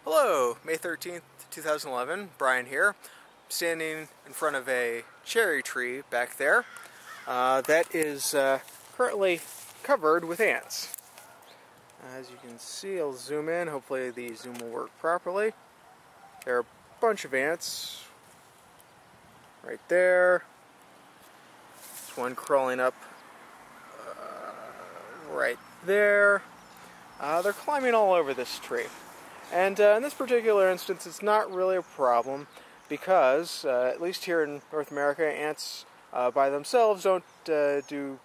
Hello, May 13th, 2011, Brian here, standing in front of a cherry tree back there that is currently covered with ants. As you can see, I'll zoom in, hopefully the zoom will work properly. There are a bunch of ants right there. There's one crawling up right there. They're climbing all over this tree. And in this particular instance, it's not really a problem because, at least here in North America, ants by themselves don't seem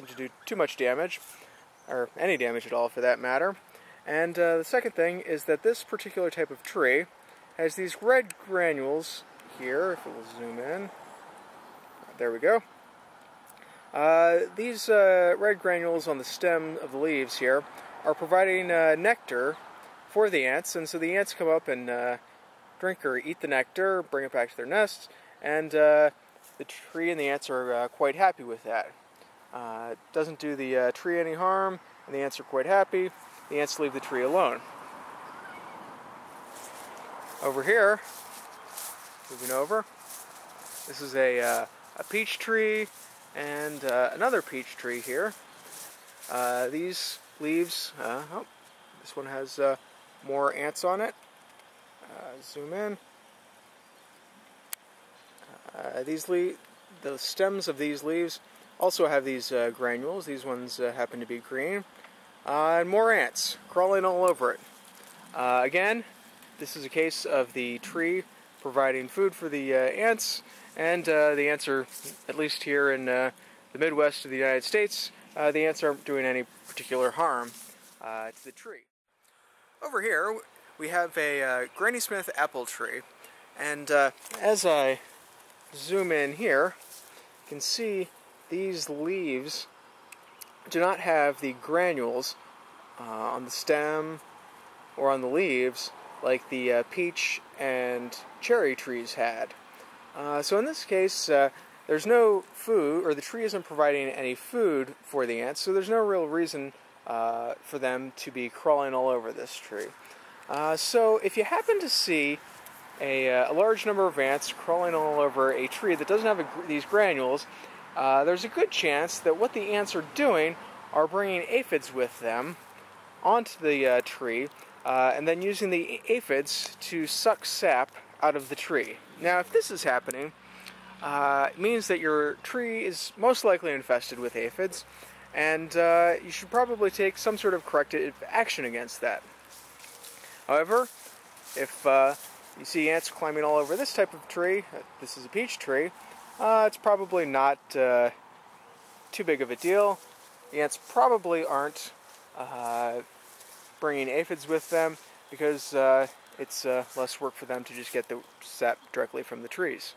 to do too much damage, or any damage at all for that matter. And the second thing is that this particular type of tree has these red granules here, if it will zoom in. There we go. These red granules on the stem of the leaves here are providing nectar for the ants, and so the ants come up and drink or eat the nectar, bring it back to their nests, and the tree and the ants are quite happy with that. It doesn't do the tree any harm, and the ants are quite happy. The ants leave the tree alone. Over here, moving over, this is a peach tree and another peach tree here. These leaves, this one has more ants on it. Zoom in. The stems of these leaves also have these granules. These ones happen to be green. And more ants crawling all over it. Again, this is a case of the tree providing food for the ants, and the ants are, at least here in the Midwest of the United States, the ants aren't doing any particular harm to the tree. Over here, we have a Granny Smith apple tree, and as I zoom in here, you can see these leaves do not have the granules on the stem or on the leaves like the peach and cherry trees had. So in this case, there's no food, or the tree isn't providing any food for the ants, so there's no real reason for them to be crawling all over this tree. So if you happen to see a large number of ants crawling all over a tree that doesn't have these granules, there's a good chance that what the ants are doing are bringing aphids with them onto the tree, and then using the aphids to suck sap out of the tree. Now, if this is happening, it means that your tree is most likely infested with aphids, and you should probably take some sort of corrective action against that. However, if you see ants climbing all over this type of tree, this is a peach tree, it's probably not too big of a deal. The ants probably aren't bringing aphids with them because it's less work for them to just get the sap directly from the trees.